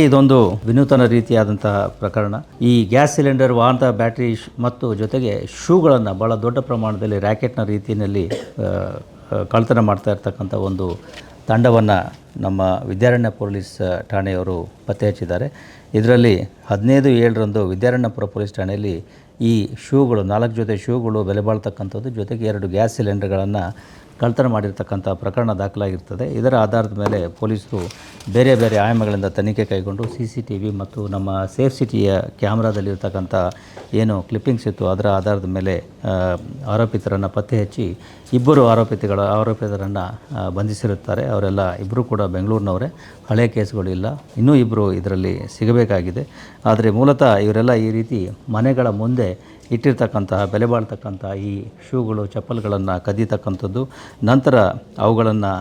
ಇದೊಂದು ವಿನೂತನ ರೀತಿಯಾದಂತಹ ಪ್ರಕರಣ. ಈ ಗ್ಯಾಸ್ ಸಿಲಿಂಡರ್, ವಾಹನದ ಬ್ಯಾಟರಿ ಮತ್ತು ಜೊತೆಗೆ ಶೂಗಳನ್ನು ಭಾಳ ದೊಡ್ಡ ಪ್ರಮಾಣದಲ್ಲಿ ರ್ಯಾಕೆಟ್ನ ರೀತಿಯಲ್ಲಿ ಕಳ್ಳತನ ಮಾಡ್ತಾ ಇರ್ತಕ್ಕಂಥ ಒಂದು ತಂಡವನ್ನು ನಮ್ಮ ವಿದ್ಯಾರಣ್ಯ ಪೊಲೀಸ್ ಠಾಣೆಯವರು ಪತ್ತೆ ಹಚ್ಚಿದ್ದಾರೆ. ಇದರಲ್ಲಿ 15/7 ವಿದ್ಯಾರಣ್ಯಪುರ ಪೊಲೀಸ್ ಠಾಣೆಯಲ್ಲಿ ಈ ಶೂಗಳು 4 ಜೊತೆ ಶೂಗಳು ಬೆಲೆ ಬಾಳ್ತಕ್ಕಂಥದ್ದು, ಜೊತೆಗೆ 2 ಗ್ಯಾಸ್ ಸಿಲಿಂಡರ್ಗಳನ್ನು ಕಳ್ಳತನ ಮಾಡಿರ್ತಕ್ಕಂಥ ಪ್ರಕರಣ ದಾಖಲಾಗಿರ್ತದೆ. ಇದರ ಆಧಾರದ ಮೇಲೆ ಪೊಲೀಸರು ಬೇರೆ ಬೇರೆ ಆಯಾಮಗಳಿಂದ ತನಿಖೆ ಕೈಗೊಂಡು CCTV ಮತ್ತು ನಮ್ಮ ಸೇಫ್ ಸಿಟಿಯ ಕ್ಯಾಮ್ರಾದಲ್ಲಿರ್ತಕ್ಕಂಥ ಏನು ಕ್ಲಿಪ್ಪಿಂಗ್ಸ್ ಇತ್ತು ಅದರ ಆಧಾರದ ಮೇಲೆ ಆರೋಪಿತರನ್ನು ಪತ್ತೆ ಹಚ್ಚಿ ಇಬ್ಬರು ಆರೋಪಿತರನ್ನು ಬಂಧಿಸಿರುತ್ತಾರೆ. ಅವರೆಲ್ಲ ಇಬ್ಬರು ಕೂಡ ಬೆಂಗಳೂರಿನವರೇ, ಹಳೆ ಕೇಸ್ಗಳಿಲ್ಲ. ಇನ್ನೂ ಇಬ್ಬರು ಇದರಲ್ಲಿ ಸಿಗಬೇಕಾಗಿದೆ. ಆದರೆ ಮೂಲತಃ ಇವರೆಲ್ಲ ಈ ರೀತಿ ಮನೆಗಳ ಮುಂದೆ ಇಟ್ಟಿರ್ತಕ್ಕಂತಹ ಬೆಲೆ ಬಾಳ್ತಕ್ಕಂಥ ಈ ಶೂಗಳು, ಚಪ್ಪಲ್ಗಳನ್ನು ಕದೀತಕ್ಕಂಥದ್ದು, ನಂತರ ಅವುಗಳನ್ನು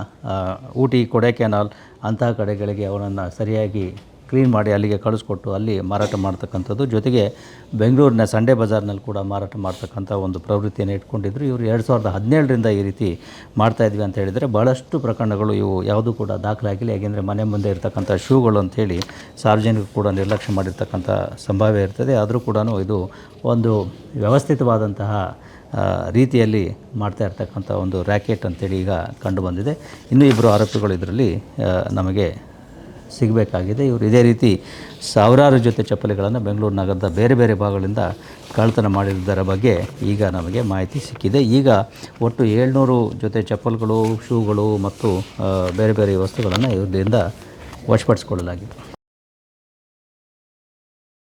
ಊಟಿ, ಕೊಡೈಕೆನಾಲ್ ಅಂತಹ ಕಡೆಗಳಿಗೆ ಅವುಗಳನ್ನು ಸರಿಯಾಗಿ ಕ್ಲೀನ್ ಮಾಡಿ ಅಲ್ಲಿಗೆ ಕಳಿಸ್ಕೊಟ್ಟು ಅಲ್ಲಿ ಮಾರಾಟ ಮಾಡ್ತಕ್ಕಂಥದ್ದು, ಜೊತೆಗೆ ಬೆಂಗಳೂರಿನ ಸಂಡೇ ಬಜಾರ್ನಲ್ಲಿ ಕೂಡ ಮಾರಾಟ ಮಾಡ್ತಕ್ಕಂಥ ಒಂದು ಪ್ರವೃತ್ತಿಯನ್ನು ಇಟ್ಕೊಂಡಿದ್ರು. ಇವರು 2017ರಿಂದ ಈ ರೀತಿ ಮಾಡ್ತಾಯಿದ್ವಿ ಅಂತ ಹೇಳಿದರೆ ಭಾಳಷ್ಟು ಪ್ರಕರಣಗಳು ಇವು ಯಾವುದೂ ಕೂಡ ದಾಖಲಾಗಿಲ್ಲ. ಯಾಕೆಂದರೆ ಮನೆ ಮುಂದೆ ಇರ್ತಕ್ಕಂಥ ಶೂಗಳು ಅಂಥೇಳಿ ಸಾರ್ವಜನಿಕರು ಕೂಡ ನಿರ್ಲಕ್ಷ್ಯ ಮಾಡಿರ್ತಕ್ಕಂಥ ಸಂಭಾವ್ಯ ಇರ್ತದೆ. ಆದರೂ ಕೂಡ ಇದು ಒಂದು ವ್ಯವಸ್ಥಿತವಾದಂತಹ ರೀತಿಯಲ್ಲಿ ಮಾಡ್ತಾ ಇರ್ತಕ್ಕಂಥ ಒಂದು ರ್ಯಾಕೆಟ್ ಅಂತೇಳಿ ಈಗ ಕಂಡು ಬಂದಿದೆ. ಇನ್ನೂ ಇಬ್ಬರು ಆರೋಪಿಗಳು ಇದರಲ್ಲಿ ನಮಗೆ ಸಿಗಬೇಕಾಗಿದೆ. ಇವರು ಇದೇ ರೀತಿ ಸಾವಿರಾರು ಜೊತೆ ಚಪ್ಪಲಿಗಳನ್ನು ಬೆಂಗಳೂರು ನಗರದ ಬೇರೆ ಬೇರೆ ಭಾಗಗಳಿಂದ ಕಳ್ಳತನ ಮಾಡಿರುವುದರ ಬಗ್ಗೆ ಈಗ ನಮಗೆ ಮಾಹಿತಿ ಸಿಕ್ಕಿದೆ. ಈಗ ಒಟ್ಟು 700 ಜೊತೆ ಚಪ್ಪಲ್ಗಳು, ಶೂಗಳು ಮತ್ತು ಬೇರೆ ಬೇರೆ ವಸ್ತುಗಳನ್ನು ಇವರಿಂದ ವಶಪಡಿಸಿಕೊಳ್ಳಲಾಗಿದೆ.